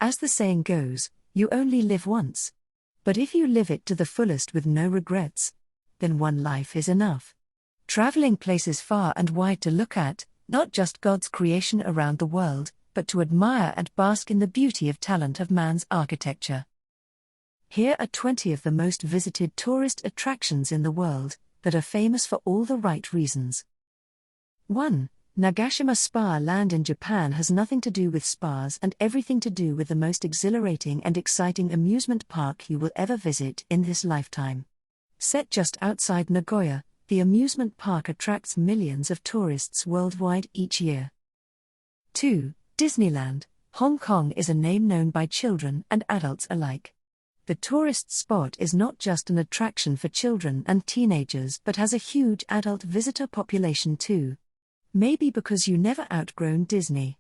As the saying goes, you only live once. But if you live it to the fullest with no regrets, then one life is enough. Traveling places far and wide to look at, not just God's creation around the world, but to admire and bask in the beauty of talent of man's architecture. Here are 20 of the most visited tourist attractions in the world, that are famous for all the right reasons. 1. Nagashima Spa Land in Japan has nothing to do with spas and everything to do with the most exhilarating and exciting amusement park you will ever visit in this lifetime. Set just outside Nagoya, the amusement park attracts millions of tourists worldwide each year. 2. Disneyland, Hong Kong is a name known by children and adults alike. The tourist spot is not just an attraction for children and teenagers but has a huge adult visitor population too. Maybe because you never outgrown Disney.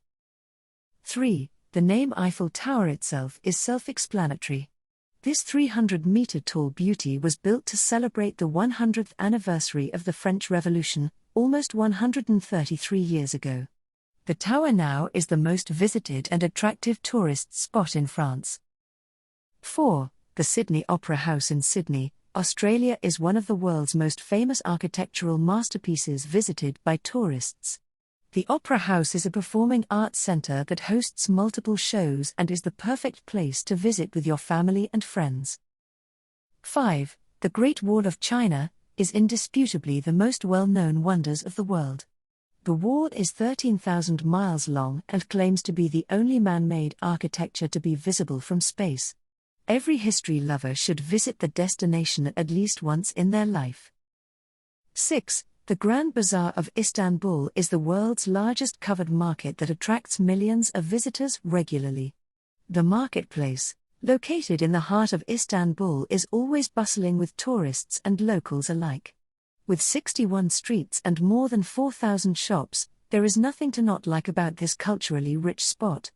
3. The name Eiffel Tower itself is self-explanatory. This 300-meter-tall beauty was built to celebrate the 100th anniversary of the French Revolution, almost 133 years ago. The tower now is the most visited and attractive tourist spot in France. 4. The Sydney Opera House in Sydney, Australia is one of the world's most famous architectural masterpieces visited by tourists. The Opera House is a performing arts centre that hosts multiple shows and is the perfect place to visit with your family and friends. 5. The Great Wall of China is indisputably the most well-known wonders of the world. The wall is 13,000 miles long and claims to be the only man-made architecture to be visible from space. Every history lover should visit the destination at least once in their life. 6. The Grand Bazaar of Istanbul is the world's largest covered market that attracts millions of visitors regularly. The marketplace, located in the heart of Istanbul, is always bustling with tourists and locals alike. With 61 streets and more than 4,000 shops, there is nothing to not like about this culturally rich spot.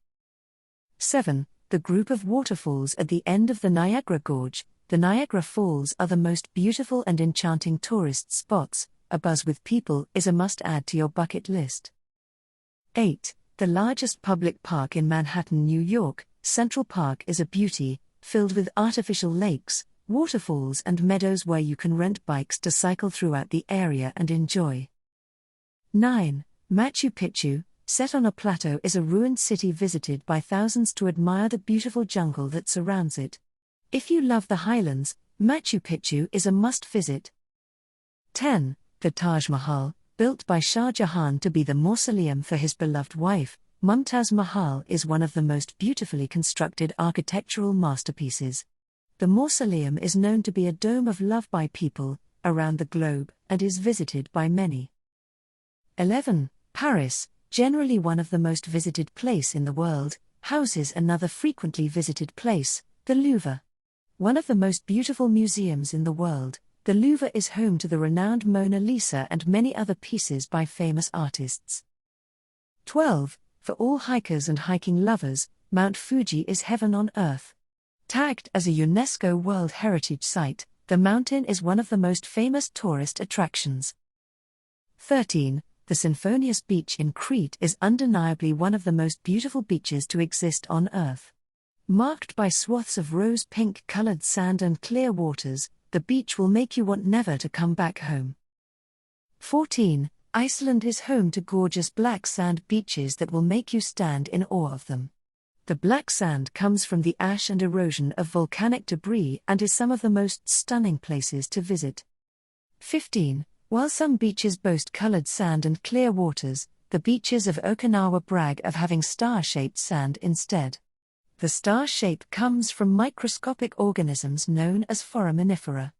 7. The group of waterfalls at the end of the Niagara Gorge, the Niagara Falls are the most beautiful and enchanting tourist spots. Abuzz with people is a must-add to your bucket list. 8. The largest public park in Manhattan, New York, Central Park is a beauty, filled with artificial lakes, waterfalls and meadows where you can rent bikes to cycle throughout the area and enjoy. 9. Machu Picchu, set on a plateau, is a ruined city visited by thousands to admire the beautiful jungle that surrounds it. If you love the highlands, Machu Picchu is a must-visit. 10. The Taj Mahal, built by Shah Jahan to be the mausoleum for his beloved wife, Mumtaz Mahal, is one of the most beautifully constructed architectural masterpieces. The mausoleum is known to be a dome of love by people around the globe and is visited by many. 11. Paris, generally one of the most visited place in the world, houses another frequently visited place, the Louvre. One of the most beautiful museums in the world, the Louvre is home to the renowned Mona Lisa and many other pieces by famous artists. 12. For all hikers and hiking lovers, Mount Fuji is heaven on earth. Tagged as a UNESCO World Heritage Site, the mountain is one of the most famous tourist attractions. 13. The Symphonius Beach in Crete is undeniably one of the most beautiful beaches to exist on Earth. Marked by swaths of rose-pink colored sand and clear waters, the beach will make you want never to come back home. 14. Iceland is home to gorgeous black sand beaches that will make you stand in awe of them. The black sand comes from the ash and erosion of volcanic debris and is some of the most stunning places to visit. 15. While some beaches boast colored sand and clear waters, the beaches of Okinawa brag of having star-shaped sand instead. The star shape comes from microscopic organisms known as foraminifera.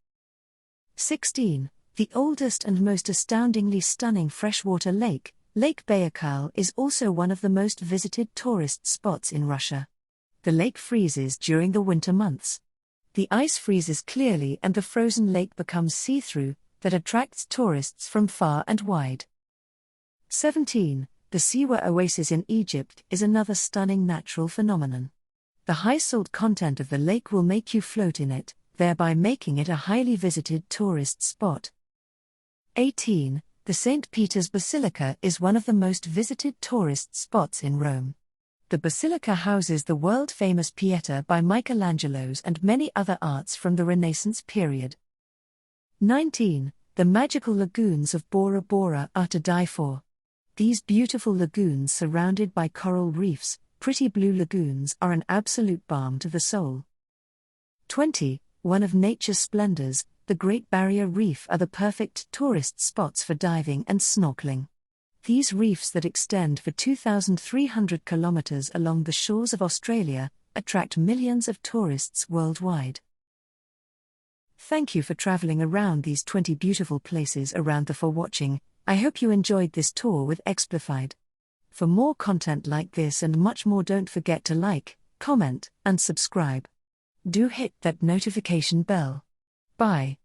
16. The oldest and most astoundingly stunning freshwater lake, Lake Baikal, is also one of the most visited tourist spots in Russia. The lake freezes during the winter months. The ice freezes clearly and the frozen lake becomes see-through, that attracts tourists from far and wide. 17. The Sinai Oasis in Egypt is another stunning natural phenomenon. The high salt content of the lake will make you float in it, thereby making it a highly visited tourist spot. 18. The St. Peters Basilica is one of the most visited tourist spots in Rome. The basilica houses the world-famous Pieta by Michelangelo's and many other arts from the Renaissance period. 19. The magical lagoons of Bora Bora are to die for. These beautiful lagoons surrounded by coral reefs, pretty blue lagoons, are an absolute balm to the soul. 20. One of nature's splendors, the Great Barrier Reef are the perfect tourist spots for diving and snorkeling. These reefs that extend for 2,300 kilometers along the shores of Australia attract millions of tourists worldwide. Thank you for traveling around these 20 beautiful places around the for watching. I hope you enjoyed this tour with Explified. For more content like this and much more, don't forget to like, comment, and subscribe. Do hit that notification bell. Bye.